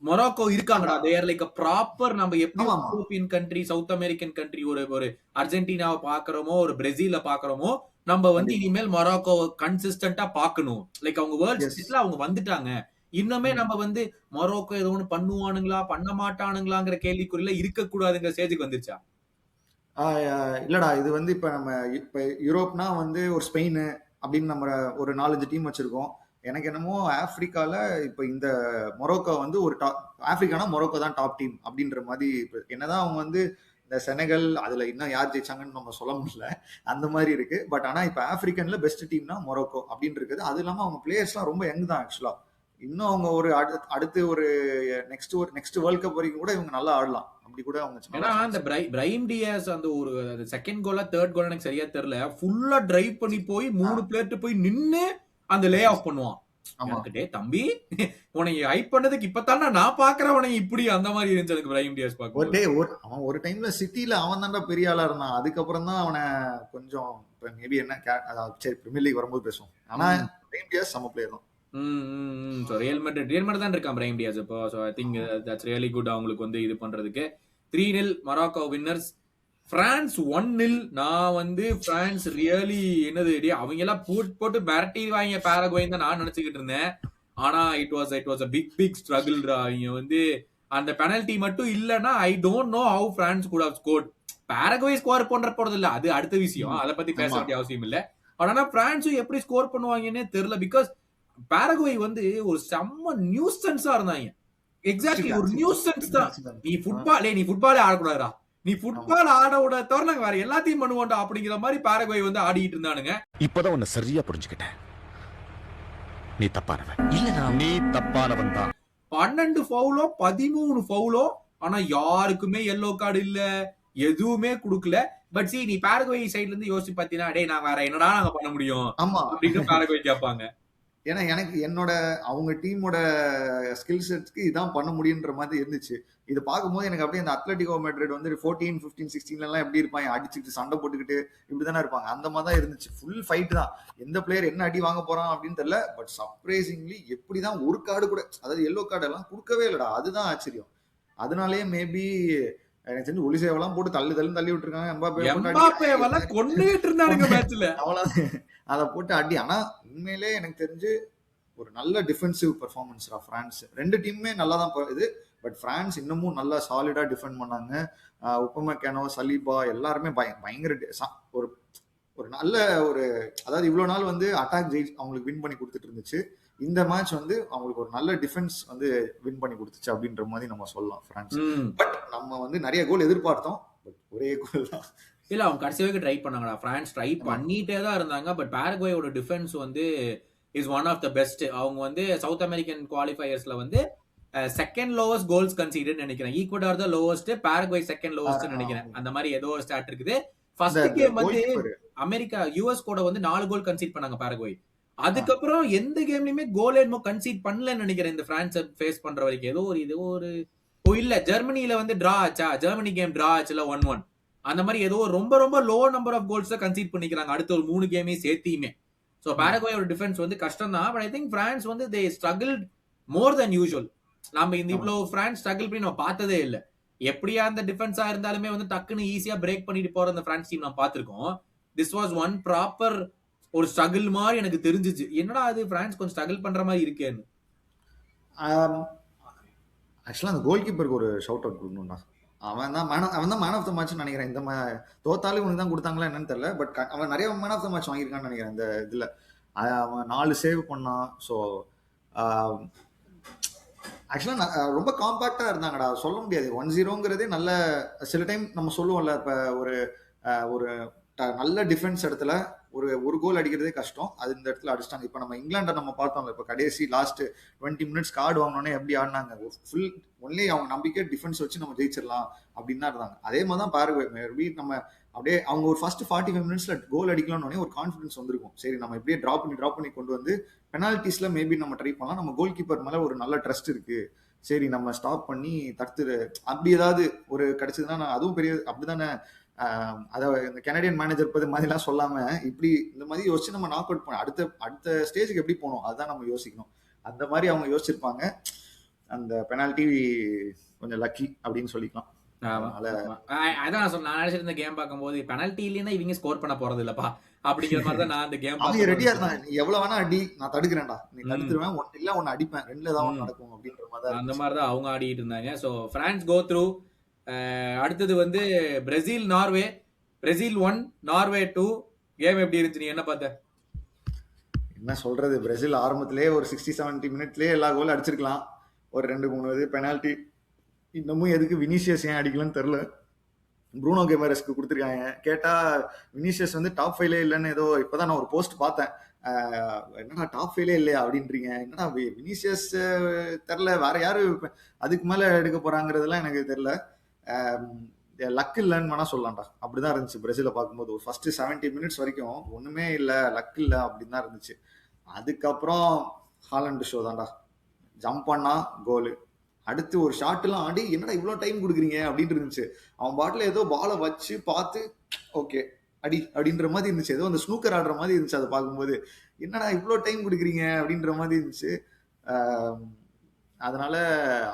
மொரோக்கோ இருக்காங்கடா, தேர் லைக் ப்ராப்பர். நம்ம எப்படி European country south American country ஒரு அர்ஜென்டினாவை பாக்குறோமோ ஒரு பிரேசில பாக்குறோமோ, நம்ம வந்து இனிமேல் மொரோக்கோ கன்சிஸ்டன்டா பாக்கணும். லைக் அவங்க வேர்ல்ட் ஸ்டேஜ்ல அவங்க வந்துட்டாங்க. இன்னுமே நம்ம வந்து மொரோக்கோ ஏதோ ஒண்ணு பண்ணுவானுங்களா பண்ண மாட்டானுங்களாங்கிற கேள்விக்குறியில இருக்கக்கூடாதுங்கிற ஸ்டேஜுக்கு வந்துருச்சா? இல்லடா, இது வந்து இப்ப யூரோப்னா வந்து ஒரு ஸ்பெயின் அப்படின்னு நம்ம ஒரு 4-5 டீம் வச்சிருக்கோம். எனக்கு என்னமோ ஆப்பிரிக்கால இப்ப இந்த மொரோக்கோ வந்து ஒரு ஆப்பிரிக்கானா மொரோக்கோ தான் டாப் டீம் அப்படின்ற மாதிரி. என்னதான் அவங்க வந்து இந்த செனகல் அதுல இன்னும் யார் ஜெயிச்சாங்கன்னு நம்ம சொல்ல முடியல, அந்த மாதிரி இருக்கு. பட் ஆனா இப்ப ஆப்பிரிக்கன்ல பெஸ்ட் டீம்னா மொரோக்கோ அப்படின்னு இருக்குது. அது இல்லாம அவங்க பிளேயர்ஸ் எல்லாம் ரொம்ப யங் தான் ஆக்சுவலா. இன்னும் அவங்க ஒரு அடுத்து ஒரு நெக்ஸ்ட் வேர்ல்ட் கப் வரைக்கும் கூட இவங்க நல்லா ஆடலாம். அப்படி கூட அவங்க ஏன்னா அந்த பிரைம் டியாஸ் அந்த ஒரு செகண்ட் கோலா தேர்ட் கோலா எனக்கு சரியா தெரியல, ஃபுல்லா டிரைவ் பண்ணி போய் 3 பிளேயர் போய் நின்னு அந்த லே ஆஃப் பண்ணுவான். டே தம்பி உனக்கு ஹைப் பண்ணதுக்கு இப்பதானே நான் பாக்குறேன் உனக்கு இப்படி அந்த மாதிரி இருந்துச்சு எனக்கு பிரைம் டியாஸ் பாக்க. அவன் ஒரு டைம்ல சிட்டில அவன் தான்டா பெரிய ஆளா இருந்தான். அதுக்கப்புறம் தான் அவனை கொஞ்சம் மேபி என்ன சரி பிரீமியர் லீக் வரும்போது பேசுவோம். ஆனா பிரைம் டியாஸ் செம பிளேயர் தான். ரியல் மேட்ரிட் தான் இருக்கான் பிரைம் டியாஸ் இப்போ. So I think that's really good அவங்களுக்கு வந்து இது பண்றதுக்கு. 3-0 மொராக்கோ வின்னர்ஸ். பிரான்ஸ் 1-0. நான் வந்து பிரான்ஸ் ரியலி என்னது அவங்க எல்லாம் போட்டு மிரட்டிடுவாங்க பாரகுவேன்னு தான் நான் நினைச்சுக்கிட்டு இருந்தேன். ஆனா it was a big struggle. அவங்க வந்து அந்த பெனல்டி மட்டும் இல்லைன்னா I don't know how France could have scored. பாரகுவே score பண்ற போறது இல்ல, அது அடுத்த விஷயம், அதை பத்தி பேச வேண்டிய அவசியம் இல்ல. ஆனா பிரான்ஸும் எப்படி ஸ்கோர் பண்ணுவாங்கன்னே தெரியல. பிகாஸ் பாரகுவே வந்து ஒரு செம்ம நியூசன்ஸா இருந்தாங்க. எக்ஸாக்ட்லி ஒரு நியூசன்ஸ் தான். நீ ஃபுட்பாலே ஆடக்கூடாதுடா, நீ ஃபுட்பால் ஆட விட தவிர நாங்க வேற எல்லாத்தையும் பண்ணுவோம்டா அப்படிங்கிற மாதிரி பாரகுவே வந்து ஆடிட்டு இருந்தானுங்க. இப்பதான் உன்னை சரியா புரிஞ்சுக்கிட்டேன். நீ தப்பானவன் இல்ல, நீ தப்பானவன் தான். 12 ஃபவுலோ 13 ஃபவுலோ, ஆனா யாருக்குமே எல்லோ கார்டு இல்ல, எதுவுமே குடுக்கல. பட் நீ பாரகுவே சைடுல இருந்து யோசிச்சு பாத்தீங்கன்னா டேய் நான் வேற என்னடா நாங்க பண்ண முடியும் அப்படின்னு பாரகுவே கேட்பாங்க. ஏன்னா எனக்கு என்னோட அவங்க டீமோட ஸ்கில் செட்ஸ்க்கு இதான் பண்ண முடியுன்ற மாதிரி இருந்துச்சு. இது பார்க்கும்போது எனக்கு அப்படியே அந்த அத்லெட்டிகோ மேட்ரிட் வந்து 14, 15, 16 எப்படி இருப்பாங்க, அடிச்சுட்டு சண்டை போட்டுக்கிட்டு இப்படிதானே இருப்பாங்க. அந்த மாதிரி தான் இருந்துச்சு. ஃபுல் ஃபைட் தான். எந்த பிளேயர் என்ன அடி வாங்க போறான் அப்படின்னு தெரியல. பட் சர்ப்ரைசிங்லி எப்படிதான் ஒரு கார்டு கூட, அதாவது எல்லோ கார்டு எல்லாம் கொடுக்கவே இல்லடா. அதுதான் ஆச்சரியம். அதனாலேயே மேபி எனக்கு தெரிஞ்சு ஒலிசேவெல்லாம் போட்டு தள்ளி விட்டுருக்காங்க. எம்பாப்பேவெல்லாம் கொன்னுட்டு இருந்தானுங்க மேட்ச்ல. அவ்வளவு அதை போட்டு அடி. ஆனா உண்மையிலே எனக்கு தெரிஞ்சு ஒரு நல்ல டிஃபென்சிவ் பெர்ஃபார்மன்ஸ் பிரான்ஸ். ரெண்டு டீமுமே நல்லா தான் இது. பட் பிரான்ஸ் இன்னமும் நல்லா சாலிடா டிஃபெண்ட் பண்ணாங்க. உப்பமெக்கானோ, சலீபா எல்லாருமே பயங்கர ஒரு ஒரு நல்ல ஒரு, அதாவது இவ்வளவு நாள் வந்து அட்டாக் அவங்களுக்கு வின் பண்ணி கொடுத்துட்டு இருந்துச்சு. இந்த மேட்ச் வந்து அவங்களுக்கு ஒரு நல்ல டிஃபென்ஸ் வந்து வின் பண்ணி கொடுத்துச்சு அப்படின்ற மாதிரி நம்ம சொல்லலாம் பிரான்ஸ். பட் நம்ம வந்து நிறைய கோல் எதிர்பார்த்தோம். பட் ஒரே கோல் தான். இல்ல அவங்க கடைசி வரைக்கும் ட்ரை பண்ணாங்கடா. பிரான்ஸ் ட்ரை பண்ணிட்டே தான் இருந்தாங்க. பட் பாரகுவேயோட டிஃபென்ஸ் வந்து is one of the best. அவங்க வந்து சவுத் அமெரிக்கன் குவாலிஃபயர்ஸ்ல வந்து செகண்ட் லோவஸ்ட் கோல்ஸ் கன்சீடட் நினைக்கிறேன். ஈக்குவடார் தான் லோவஸ்ட், பாரகுவே செகண்ட் லோவஸ்ட் நினைக்கிறேன். அந்த மாதிரி ஏதோ ஒரு ஸ்டாட் இருக்குது. ஃபர்ஸ்ட் கேம் வந்து அமெரிக்கா யுஎஸ் கூட வந்து 4 கோல் கன்சீட் பண்ணாங்க பாரகுவே. அதுக்கப்புறம் எந்த கேம்லயுமே கோல் என்னமோ கன்சீட் பண்ணலன்னு நினைக்கிறேன் இந்த பிரான்ஸ் ஃபேஸ் பண்ற வரைக்கும். ஏதோ ஒரு இல்ல ஜெர்மனில வந்து டிரா ஆச்சா, ஜெர்மனி கேம் டிரா ஆச்சுல 1-1. அந்த மாதிரி ஏதோ ரொம்ப ரொம்ப லோ நம்பர் ஆஃப் கோல்ஸ் தான் கன்சீட் பண்ணிக்கிறாங்க அடுத்த ஒரு 3 கேமே சேர்த்தியுமே. சோ பாரகுவேயோட டிஃபென்ஸ் வந்து கஷ்டம் தான். பட் ஐ திங்க் பிரான்ஸ் வந்து தே ஸ்ட்ரகிள்ட் மோர் தென் யூசுவல். நம்ம இந்த இவ்வளவு பிரான்ஸ் ஸ்ட்ரகிள் பண்ணி நம்ம பார்த்ததே இல்ல. எப்படியா அந்த டிஃபென்ஸா இருந்தாலுமே வந்து டக்குன்னு ஈஸியா பிரேக் பண்ணிட்டு போற அந்த பிரான்ஸ் டீம் நான் பார்த்திருக்கோம். திஸ் வாஸ் ஒன் ப்ராப்பர் ஒரு ஸ்ட்ரகிள் மாதிரி எனக்கு தெரிஞ்சிச்சு. என்னடா அது பிரான்ஸ் கொஞ்சம் ஸ்ட்ரகிள் பண்ற மாதிரி இருக்கேன்னு. ஆக்சுவலா அந்த கோல் கீப்பருக்கு ஒரு ஷவுட் அவுட் கொடுக்கணும்டா. அவன் தான் மேன் ஆஃப் த மேட்ச் நினைக்கிறேன். இந்த தோத்தாலும் உனக்கு தான் கொடுத்தாங்களா என்னன்னு தெரியல. பட் அவன் நிறைய மேன் ஆஃப் த மேட்ச் வாங்கியிருக்கான்னு நினைக்கிறேன் இந்த இதுல. அவன் 4 சேவ் பண்ணான். ஸோ ஆக்சுவலா ரொம்ப காம்பாக்டா இருந்தாங்கடா. சொல்ல முடியாது 1-0ங்கிறதே நல்ல. சில டைம் நம்ம சொல்லுவோம்ல, இப்ப ஒரு நல்ல டிஃபென்ஸ் இடத்துல ஒரு கோல் அடிக்கிறதே கஷ்டம். அது இந்த இடத்துல அடிச்சிட்டாங்க. இப்ப நம்ம இங்கிலாண்டை நம்ம பார்த்தோம்ல, இப்ப கடைசி லாஸ்ட் 20 மினிட்ஸ் கார்டு வாங்கினோடனே எப்படி ஆடினாங்க. ஃபுல் ஒன்லி அவங்க நம்பிக்கை டிஃபென்ஸ் வச்சு நம்ம ஜெயிச்சிடலாம் அப்படின்னு தான் இருந்தாங்க. அதே மாதிரி தான் பாருங்க, மேபி நம்ம அப்படியே அவங்க ஒரு ஃபர்ஸ்ட் 45 மினிட்ஸ்ல கோல் அடிக்கலாம்னு ஒரு கான்ஃபிடன்ஸ் வந்திருக்கும். சரி நம்ம இப்படியே டிராப் பண்ணி கொண்டு வந்து பெனால்டிஸ்ல மேபி நம்ம ட்ரை பண்ணலாம். நம்ம கோல் கீப்பர் மேல ஒரு நல்ல ட்ரஸ்ட் இருக்கு. சரி நம்ம ஸ்டாப் பண்ணி தடுத்து அப்படி ஏதாவது ஒரு கிடைச்சதுன்னா அதுவும் பெரிய அப்படிதானே. அதாவது இந்த கனடியன் மேனேஜர் பத்தி மாதிரிலாம் சொல்லாம இப்படி இந்த மாதிரி யோசிச்சு நம்ம நாக் அவுட் பண்ண அடுத்த ஸ்டேஜுக்கு எப்படி போகணும் அதுதான் நம்ம யோசிக்கணும். அந்த மாதிரி அவங்க யோசிச்சிருப்பாங்க. அந்த பெனால்டி கொஞ்சம் லக்கி அப்படின்னு சொல்லிக்கலாம். அதான் நான் நினைச்சிருந்த கேம் பார்க்கும்போது பெனால்டி இல்லைன்னா இவங்க ஸ்கோர் பண்ண போறது இல்லப்பா அப்படிங்கிற மாதிரி தான் நான் அந்த கேம் அவங்க ரெடியா இருந்தாங்க. நீ எவ்வளவு வேணா அடி, நான் தடுக்கிறேன்டா, நீ தடுத்துருவேன், இல்ல ஒன்னு அடிப்பேன், ரெண்டுல ஏதாவது நடக்கும் அப்படின்ற மாதிரி அந்த மாதிரி தான் அவங்க ஆடிட்டு இருந்தாங்க. So France go through. அடுத்தது வந்து Brazil Norway. Brazil 1 Norway 2. Game எப்படி இருந்துச்சு, நீ என்ன பார்த்த? என்ன சொல்றது, பிரேசில் ஆரம்பத்திலேயே ஒரு 60-70 மினிட்லயே எல்லா கோலும் அடிச்சிருக்கலாம். ஒரு 2-3 இது பெனால்டி. இன்னமும் எதுக்கு வினிசியஸ் ஏன் அடிக்கலன்னு தெரியல. ப்ரூனோ கெமரஸ்க்கு கொடுத்துருக்காங்க. கேட்டா வினிசியஸ் வந்து டாப் 5லே இல்லைன்னு ஏதோ இப்பதான் நான் ஒரு போஸ்ட் பார்த்தேன். என்னடா டாப் 5லே இல்லையா அப்படின்றீங்க. என்னடா வினிசியஸ் தெரில, வேற யாரு அதுக்கு மேல எடுக்க போறாங்கிறதுலாம் எனக்கு தெரியல. லக் இல்லைன்னு வேணா சொல்லலாம்டா. அப்படிதான் இருந்துச்சு பிரேசில பார்க்கும்போது. ஒரு ஃபர்ஸ்ட் 70 மினிட்ஸ் வரைக்கும் ஒண்ணுமே இல்லை, லக் இல்லை அப்படின்னு தான் இருந்துச்சு. அதுக்கப்புறம் ஹாலண்ட் ஷோ தான்டா. ஜம்ப் பண்ணா கோலு, அடுத்து ஒரு ஷாட் எல்லாம் ஆடி என்னடா இவ்வளவு டைம் கொடுக்குறீங்க அப்படின்னு இருந்துச்சு. அவன் பாட்டில ஏதோ பாலை வச்சு பார்த்து ஓகே அடி அப்படின்ற மாதிரி இருந்துச்சு. ஏதோ அந்த ஸ்னூக்கர் ஆடுற மாதிரி இருந்துச்சு. அதை பார்க்கும்போது என்னடா இவ்வளவு டைம் கொடுக்குறீங்க அப்படின்ற மாதிரி இருந்துச்சு. அதனால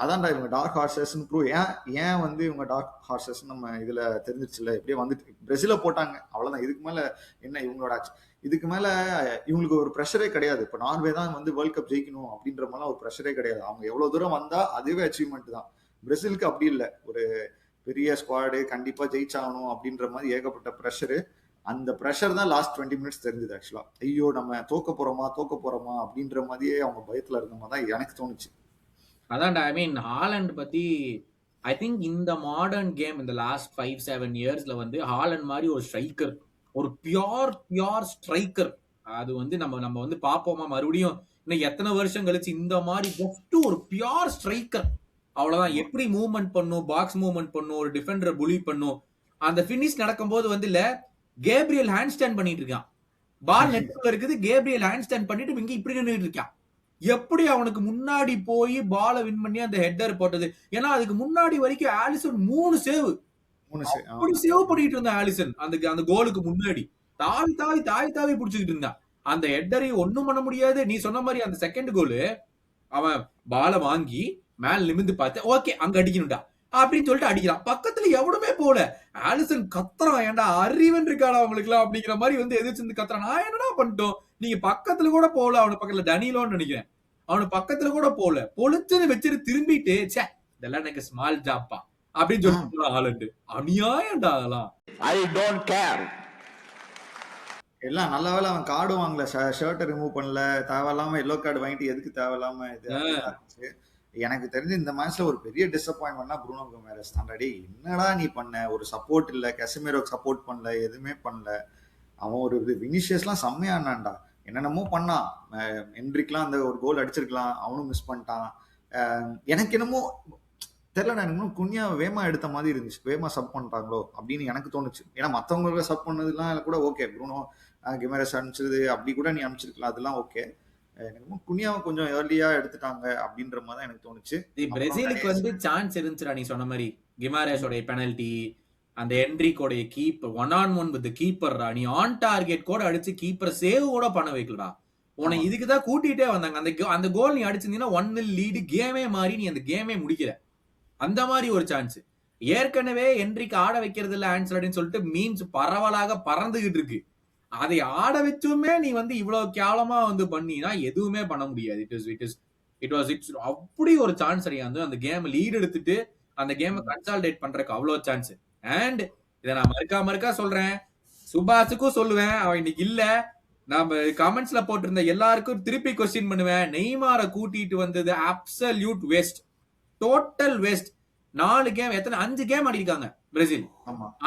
அதான்டா இவங்க டார்க் ஹார்சஸ்ன்னு ப்ரூவ். ஏன் வந்து இவங்க டார்க் ஹார்சஸ் நம்ம இதுல தெரிஞ்சிருச்சுல. எப்படியே வந்துட்டு பிரேசில போட்டாங்க, அவ்வளவுதான். இதுக்கு மேல என்ன இவங்களோட இதுக்கு மேல இவங்களுக்கு ஒரு ப்ரெஷரே கிடையாது. இப்போ நார்வே தான் வந்து வேர்ல்ட் கப் ஜெயிக்கணும் அப்படின்ற மாதிரிலாம் ஒரு ப்ரெஷரே கிடையாது. அவங்க எவ்வளவு தூரம் வந்தா அதுவே அச்சீவ்மெண்ட் தான். பிரேசிலுக்கு அப்படி இல்லை, ஒரு பெரிய ஸ்குவாடு, கண்டிப்பா ஜெயிச்சாகணும் அப்படின்ற மாதிரி ஏகப்பட்ட ப்ரெஷரு. அந்த ப்ரெஷர் தான் லாஸ்ட் 20 மினிட்ஸ் தெரிஞ்சது. ஆக்சுவலா ஐயோ நம்ம தோக்க போறோமா அப்படின்ற மாதிரியே அவங்க பயத்துல இருந்த மாதிரி தான் எனக்கு தோணுச்சு. அதான்டா, ஐ மீன் ஹாலண்ட் பத்தி ஐ திங்க் இந்த மாடர்ன் கேம் இந்த லாஸ்ட் 5-7 இயர்ஸ்ல வந்து ஹாலண்ட் மாதிரி ஒரு ஸ்ட்ரைக்கர், ஒரு பியோர் ஸ்ட்ரைக்கர், அது வந்து நம்ம வந்து பார்ப்போமா மறுபடியும் இன்னும் எத்தனை வருஷம் கழிச்சு இந்த மாதிரி ஜஸ்ட் ஒரு பியோர் ஸ்ட்ரைக்கர். அவ்வளவுதான். எப்படி மூவ்மெண்ட் பண்ணும், பாக்ஸ் மூவ்மெண்ட் பண்ணும், ஒரு டிஃபெண்டரை புலி பண்ணும். அந்த பினிஷ் நடக்கும்போது வந்து இல்ல கேப்ரியல் ஹேண்ட் ஸ்டாண்ட் பண்ணிட்டு இருக்கான். பால் நெட்டுக்குள்ள இருக்குது, கேப்ரியல் ஹேண்ட் ஸ்டாண்ட் பண்ணிட்டு இங்க இப்படி நின்னுட்டு இருக்கான். எப்படி அவனுக்கு முன்னாடி போய் பால வின் பண்ணி அந்த ஹெட்டர் போட்டது? ஏன்னா அதுக்கு முன்னாடி வரைக்கும் ஆலிசன் 3 சேவ் அப்படி சேவ் பண்ணிட்டு இருந்தான் ஆலிசன். அந்த கோலுக்கு முன்னாடி தாவி தாவி தாவி தாவி புடிச்சுக்கிட்டு இருந்தான். அந்த ஹெட்டரை ஒண்ணும் பண்ண முடியாது. நீ சொன்ன மாதிரி அந்த செகண்ட் கோலு அவன் பால வாங்கி மேல நிமிந்து பார்த்து ஓகே அங்க அடிக்கணும்டா அப்படின்னு சொல்லிட்டு அடிக்கிறான். பக்கத்துல எவனுமே போல. ஆலிசன் கத்துறான், ஏன்டா அறிவன் இருக்காடா அவங்களுக்கு எல்லாம் அப்படிங்கிற மாதிரி வந்து எதிர்த்து கத்துறான். நான் என்னடா பண்ணிட்டோம், நீங்க பக்கத்துல கூட போல. அவனு பக்கத்துல டனிலோன்னு நினைக்கிறேன், அவனு பக்கத்துல கூட போல. பொழிச்சுன்னு வச்சுட்டு திரும்பிட்டு சே இதெல்லாம் எனக்கு ஸ்மால் ஜாப்பா அப்படின்னு சொல்லிட்டு ஆளுண்டு. அநியாயம்டா அதெல்லாம். I don't care. எல்லாம் நல்ல வேலை அவன் கார்டு வாங்கல, ஷர்ட்டை ரிமூவ் பண்ணல, தேவையில்லாம எல்லோ கார்டு வாங்கிட்டு எதுக்கு தேவையில்லாம இது இருந்துச்சு. எனக்கு தெரிஞ்சு இந்த மேட்ச்ல ஒரு பெரிய டிசப்பாயின்மெண்ட்னா ப்ரூனோ குமரஸ் தாண்டாடி. என்னடா நீ பண்ண, ஒரு சப்போர்ட் இல்ல, கெசமீரோக்கு சப்போர்ட் பண்ணல, எதுவுமே பண்ணல. அவன் ஒரு வினிஷியஸ்லாம் செம்மையானான்டா, என்னென்னமோ பண்ணான். என்ட்ரிக்லாம் அந்த ஒரு கோல் அடிச்சிருக்கலாம், அவனும் மிஸ் பண்ணிட்டான். எனக்கு என்னமோ தெரியல, நான் இன்னும் குன்யா வேமா எடுத்த மாதிரி இருந்துச்சு. வேமா சப் பண்ணிட்டாங்களோ அப்படின்னு எனக்கு தோணுச்சு. ஏன்னா மற்றவங்களுக்கு சப் பண்ணதுலாம் கூட ஓகே, ப்ரூனோ கிமரஸ் அனுப்பிச்சது அப்படி கூட நீ அனுப்பிச்சிருக்கலாம், அதெல்லாம் ஓகே. எனக்கு குன்யாவை கொஞ்சம் ஏர்லியா எடுத்துட்டாங்க அப்படின்ற மாதிரி தான் எனக்கு தோணுச்சு. பிரேசிலுக்கு வந்து சான்ஸ் இருந்துச்சுடா நீ சொன்ன மாதிரி. கிமாரேஸோட பெனல்டி, அந்த என்ட்ரிக்கோடைய கீப்பர் 1-on-1 வித் கீப்பர், நீ ஆன் டார்கெட் கூட அடிச்சு கீப்பர் சேவ் கூட பண்ண வைக்கலடா. உன்னை இதுக்குதான் கூட்டிட்டே வந்தாங்க. அந்த கோல் நீ அடிச்சிருந்தீங்கன்னா 1-0 லீடு, கேமே மாறி நீ அந்த கேமே முடிக்கல. அந்த மாதிரி ஒரு சான்ஸ். ஏற்கனவே என்ட்ரிக்கு ஆட வைக்கிறது இல்ல ஆன்சலடின்னு சொல்லிட்டு மீம்ஸ் பரவலாக பறந்துகிட்டு இருக்கு. அதை ஆட வச்சுமே நீ வந்து இவ்வளவு கேவலமா வந்து பண்ணினா எதுவுமே பண்ண முடியாது. இட்ஸ் அப்படி ஒரு சான்ஸ் அந்த கேம் லீட் எடுத்துட்டு அந்த கேமை கன்சாலிடேட் பண்றதுக்கு அவ்வளவு சான்ஸ். அண்ட் இதை நான் மறுக்கா சொல்றேன், சுபாஷுக்கும் சொல்லுவேன், அவன் இன்னைக்கு இல்ல. நம்ம கமெண்ட்ஸ்ல போட்டிருந்த எல்லாருக்கும் திருப்பி கொஸ்டின் பண்ணுவேன். நெய்மாரை கூட்டிட்டு வந்தது absolute waste, total waste. 4 game, எத்தனை 5 கேம் ஆடிருக்காங்க பிரேசில்.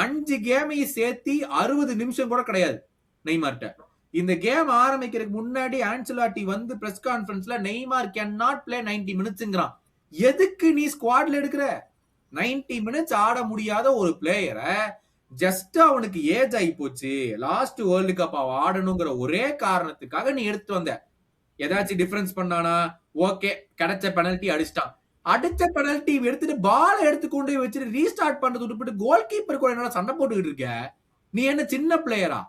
5 கேமையும் சேர்த்தி 60 நிமிஷம் கூட கிடையாது நெய்மார்ட்ட. இந்த கேம் ஆரம்பிக்கிறதுக்கு முன்னாடி ஆன்செலோட்டி வந்து பிரஸ் கான்ஃபரன்ஸ்ல நெய்மார் கேன் நாட் பிளே 90 மினிட்ஸ்ங்கறான். எதுக்கு நீ ஸ்குவாட்ல எடுக்கிற? 90 மினிட்ஸ் ஆட முடியாத ஒரு பிளேயரை ஜஸ்ட் அவனுக்கு ஏஜ் ஆகி போச்சு, லாஸ்ட் வேர்ல்டு கப் ஆடணுங்கிற ஒரே காரணத்துக்காக நீ எடுத்து வந்த. ஏதாச்சும் டிஃபரன்ஸ் பண்ணானா? ஓகே, கிடைச்ச பெனல்டி அடிச்சிட்டான். அடிச்ச பெனல்டி எடுத்துட்டு பால் எடுத்துக்கொண்டு வச்சுட்டு ரீஸ்டார்ட் பண்றது விட்டுட்டு கோல் கீப்பர் கூட என்ன சண்டை போட்டுக்கிட்டு இருக்க? நீ என்ன சின்ன பிளேயரா?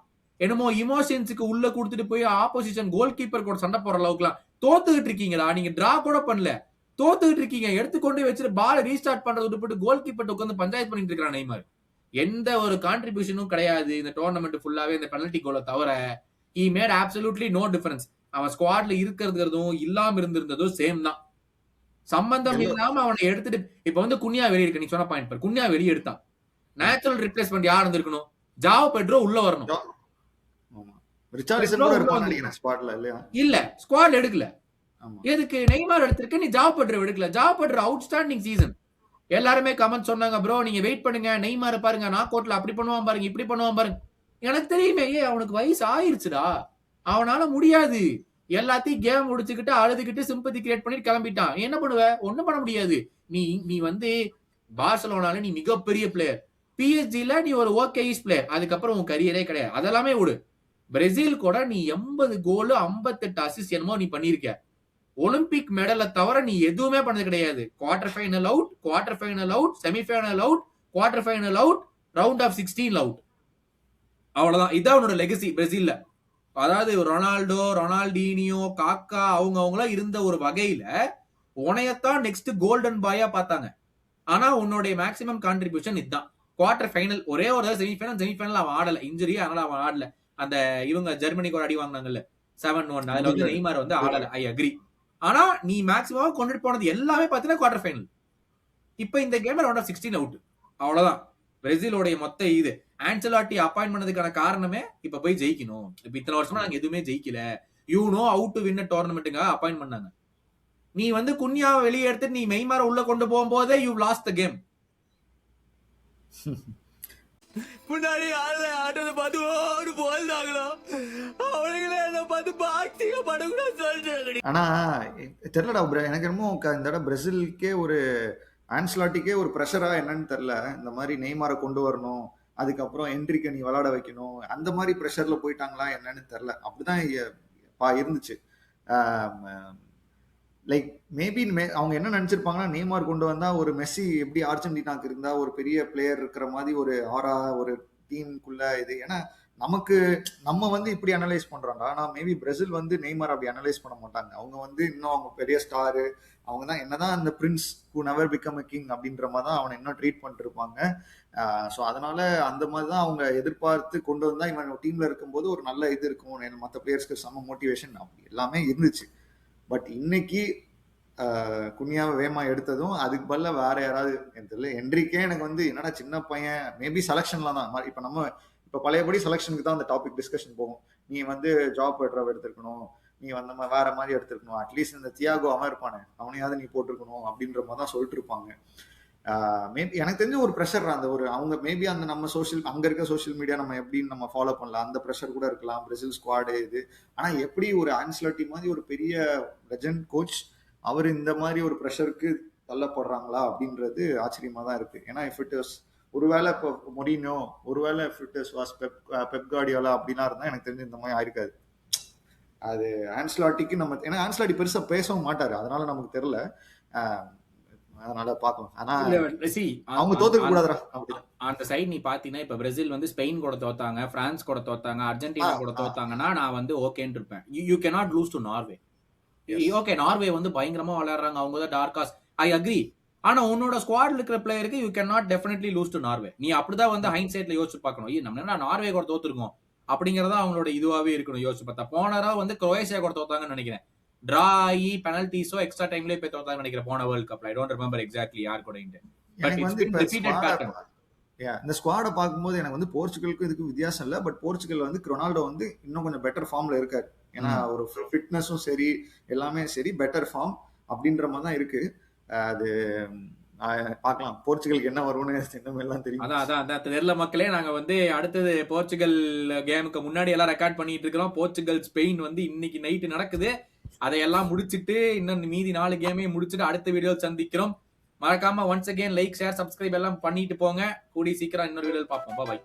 என்னமோ இமோஷன்ஸுக்கு உள்ள கொடுத்துட்டு போய் ஆப்போசிஷன் கோல் கீப்பர் கூட சண்டை போற அளவுக்குலாம் தோத்துக்கிட்டு இருக்கீங்களா? நீங்க டிரா கூட பண்ணல, தோத்துக்கிட்டு இருக்கீங்க. எடுத்துக்கொண்டு வச்சுட்டு பால் ரீஸ்டார்ட் பண்றது விட்டுட்டு கோல் கீப்பர் உட்காந்து பஞ்சாயத்து பண்ணிட்டு இருக்கிறான் நெய்மார். எந்த ஒரு கான்ட்ரிபியூஷனும் கிடையாது இந்த டோர்னமெண்ட் ஃபுல்லாவே. இந்த பெனல்டி கோலை தவிர he made absolutely no difference. அவன் ஸ்குவாட்ல இருக்கிறதும் இல்லாம இருந்திருந்ததும் சேம் தான். சம்பந்தம் இல்லாம அவனை எடுத்துட்டு இப்ப வந்து குன்யா வெளியே இருக்கு. நீ சொன்ன பாயிண்ட் பாரு, குன்யா வெளியே எடுத்தான். நேச்சுரல் ரிப்ளேஸ்மெண்ட் யார் இருந்திருக்கணும்? ஜாவோ பெட்ரோ உள்ள வரணும். இல்ல, ஸ்குவாட் எடுக்கல. எதுக்கு நெய்மார் எடுத்திருக்க? நீ ஜாவோ பெட்ரோ எடுக்கல. Joao Pedro outstanding season. எல்லாருமே கமெண்ட் சொன்னாங்க, ப்ரோ நீங்க வெயிட் பண்ணுங்க, நெய்மார் பாருங்க நாக் அவுட்ல அப்படி பண்ணுவான் பாருங்க, இப்படி பண்ணுவான் பாருங்க. எனக்கு தெரியுமே, அவனுக்கு வயசு ஆயிருச்சுடா, அவனால முடியாது. எல்லாத்தையும் கேம் முடிச்சுக்கிட்டு அழுதுகிட்டு சிம்பத்தி கிரியேட் பண்ணிட்டு கிளம்பிட்டான். என்ன பண்ணுவ? ஒண்ணும் பண்ண முடியாது. நீ வந்து பார்சலோனால நீ மிகப்பெரிய பிளேயர், பிஎஸ்ஜில நீ ஒரு ஓகேஸ் பிளேயர், அதுக்கப்புறம் உன் கரியரே கிடையாது. அதெல்லாமே விடு. பிரேசில் கூட நீ 80 கோல் 58 அசிஸ்ட் என்னமோ நீ பண்ணிருக்க. ஒலிம்பிக் மெடலை தவிர நீ எதுவுமே பண்ணது கிடையாது. Quarter final out, quarter final out, semifinal out, quarter final out, round of 16 out. அவ்வளவுதான். இதான் உன்னோட லெகசி பிரேசில்ல. அதாவது ரொனால்டோ, ரொனால்டீனியோ, காக்கா அவங்களாம் இருந்த ஒரு வகையில உனையத்தான் நெக்ஸ்ட் கோல்டன் பாயா பார்த்தாங்க. ஆனா உன்னுடைய மேக்ஸிமம் கான்ட்ரிபியூஷன் இதுதான். குவார்டர் ஃபைனல் ஒரே ஒரு செமிஃபைனல் அவன் ஆடல, இன்ஜுரி, அதனால அவன் ஆடல. அந்த இவங்க ஜெர்மனிக்கு ஒரு அடி வாங்கினாங்கல்ல 7-1, அதுல வந்து நெய்மார் வந்து ஆடல. I agree. ஆனா நீ மேக்ஸிமம் கொண்டுட்டு போனது எல்லாமே பாத்தீங்கன்னா குவார்டர் ஃபைனல். இப்ப இந்த கேம் ரவுண்ட் ஆஃப் 16 அவுட். அவ்வளவுதான் பிரேசிலோடைய மொத்த இது. ஆன்செலோட்டி அப்பாயிண்ட் பண்ணதுக்கான காரணமே இப்ப போய் ஜெயிக்கணும். இப்ப இத்தனை வருஷமா நாங்க எதுவுமே ஜெயிக்கல, அவுட் டு வின் டோர்னமெண்ட்டுங்க அப்பாயிண்ட் பண்ணாங்க. நீ வந்து குன்யாவை வெளியே எடுத்து நீ நெய்மாரை உள்ள கொண்டு போகும்போதே யூ லாஸ்ட் தி கேம். முன்னாடி ஆட்டத்தை பார்த்து ஓடு போல்தாங்களோ அவனுங்களே என்ன பார்த்து பாக்ஸிங்க படக்கூடாது சொல்றேன். ஆனா தெரியலடா ப்ரோ, எனக்கு என்னமோ இந்த தடவை பிரேசிலுக்கே ஒரு ஆன்செலோட்டிக்கே ஒரு ப்ரெஷரா என்னன்னு தெரியல. இந்த மாதிரி நெய்மாரை கொண்டு வரணும், அதுக்கப்புறம் என்ட்ரிக்க நீ விளையாட வைக்கணும், அந்த மாதிரி ப்ரெஷர்ல போயிட்டாங்களா என்னன்னு தெரியல. அப்படிதான் இருந்துச்சு. லைக் மேபி அவங்க என்ன நினைச்சிருப்பாங்கன்னா, நேமார் கொண்டு வந்தா ஒரு மெஸ்ஸி எப்படி அர்ஜென்டினாக்கு இருந்தா ஒரு பெரிய பிளேயர் இருக்கிற மாதிரி ஒரு ஆரா ஒரு டீமுக்குள்ள இது. ஏன்னா நமக்கு நம்ம வந்து இப்படி அனலைஸ் பண்றோம்டா. ஆனா மேபி பிரேசில் வந்து நெய்மார் அப்படி அனலைஸ் பண்ண மாட்டாங்க. அவங்க வந்து இன்னும் அவங்க பெரிய ஸ்டாரு, அவங்க தான் என்னதான் அந்த Prince who never become a king அப்படின்ற மாதிரி தான் அவனை இன்னும் ட்ரீட் பண்ணிட்டு இருப்பாங்க. ஸோ அதனால அந்த மாதிரி தான் அவங்க எதிர்பார்த்து கொண்டு வந்தா இவன் டீம்ல இருக்கும்போது ஒரு நல்ல இது இருக்கும், மற்ற பிளேயர்ஸ்க்கு செம்ம மோட்டிவேஷன் அப்படி எல்லாமே இருந்துச்சு. பட் இன்னைக்கு குனியாவை வேமா எடுத்ததும் அதுக்கு பதிலா வேற யாராவது எனக்கு தெரியல. என்ட்ரிக்கே எனக்கு வந்து என்னடா சின்ன பையன், மேபி செலக்ஷன்ல தான். இப்ப நம்ம இப்ப பழையபடி செலக்ஷனுக்கு தான் அந்த டாபிக் டிஸ்கஷன் போகும். நீ வந்து ஜாப் பெட்ரவ் எடுத்திருக்கணும், நீ வந்து வேற மாதிரி எடுத்திருக்கணும், அட்லீஸ்ட் இந்த தியாகோ அவன் இருப்பானே அவனையாவது நீ போட்டிருக்கணும் அப்படின்ற மாதிரி தான் சொல்லிட்டு இருப்பாங்க. மேபி எனக்கு தெரிஞ்ச ஒரு ப்ரெஷர் அந்த ஒரு அவங்க மேபி அந்த நம்ம அங்க இருக்க சோஷியல் மீடியா நம்ம எப்படின்னு நம்ம ஃபாலோ பண்ணலாம், அந்த ப்ரெஷர் கூட இருக்கலாம். பிரேசில் ஸ்குவாடு இது. ஆனா எப்படி ஒரு ஆன்சலோட்டி மாதிரி ஒரு பெரிய லெஜண்ட் கோச் அவர் இந்த மாதிரி ஒரு ப்ரெஷருக்கு தள்ளப்படுறாங்களா அப்படின்றது ஆச்சரியமா தான் இருக்கு. ஏன்னா இஃப் இட் இஸ் ஒருவேளை இப்போ மொரினோ, ஒருவேளை if it is was Pep Guardiola அப்படின்னா இருந்தா எனக்கு தெரிஞ்சு இந்த மாதிரி ஆயிருக்காது. அது ஆன்சலாட்டிக்கு நம்ம, ஏன்னா ஆன்சலாட்டி பெருசா பேசவும் மாட்டாரு, அதனால நமக்கு தெரியல. அதனால பாக்கலாம். ஆனா அவங்க தோத்துக்க கூடாதுடா அப்படிதான். அந்த சைடு நீ பாத்தீங்கன்னா இப்ப பிரேசில் வந்து ஸ்பெயின் கூட தோத்தாங்க, பிரான்ஸ் கூட தோத்தாங்க, அர்ஜென்டினா கூட தோத்தாங்கன்னா நான் வந்து ஓகேன்னு இருப்பேன். You cannot loose to Norway. Okay Norway வந்து பயங்கரமா விளையாடுறாங்க, அவங்க தான் டார்காஸ், ஐ அக்ரி. ஆனா உன்னோட ஸ்குவாட்ல இருக்கிற பிளேயருக்கு you can not definitely lose to Norway. நீ அப்படிதான் வந்து ஹைண்ட் சைட்ல யோசிச்சு பார்க்கணும். நம்ம என்ன நார்வே கூட தோத்துருக்கோம் அப்படிங்கறதா அவங்களோட இதுவாவே இருக்கணும் யோசிச்சு பார்த்தா. போனரா வந்து குரோவேஷியா கூட தோத்தாங்கன்னு நினைக்கிறேன், டிரா ஆகி பெனல்டிஸோ எக்ஸ்ட்ரா டைம்லயே போய் தோத்தாங்கன்னு நினைக்கிறேன் போன வேர்ல்ட் கப்ல. ஐ டோன்ட் ரிமெம்பர் எக்ஸாக்ட்லி யார் கூட. இந்த ஸ்குவாடை பார்க்கும்போது எனக்கு வந்து போர்ச்சுகலுக்கும் இதுக்கு வித்தியாசம் இல்லை. பட் போர்ச்சுகல் வந்து ரொனால்டோ வந்து இன்னும் கொஞ்சம் பெட்டர் ஃபார்ம்ல இருக்காரு. ஏன்னா ஒரு ஃபிட்னஸும் சரி எல்லாமே சரி பெட்டர் ஃபார்ம் அப்படின்ற மாதிரி தான் இருக்கு. அது பார்க்கலாம் போர்ச்சுகலுக்கு என்ன வரும்னு எல்லாம் தெரியும். அதான் தெரியல மக்களே. நாங்க வந்து அடுத்தது போர்ச்சுகல் கேமுக்கு முன்னாடி எல்லாம் ரெக்கார்ட் பண்ணிட்டு இருக்கிறோம். போர்ச்சுகல் ஸ்பெயின் வந்து இன்னைக்கு நைட்டு நடக்குது. அதையெல்லாம் முடிச்சுட்டு இன்னும் மீதி 4 கேமையும் முடிச்சுட்டு அடுத்த வீடியோ சந்திக்கிறோம். மறக்காம once again like share subscribe எல்லாம் பண்ணிட்டு போங்க. கூடி சீக்கிரம் இன்னொரு வீடியோ பார்ப்போம். பாய்.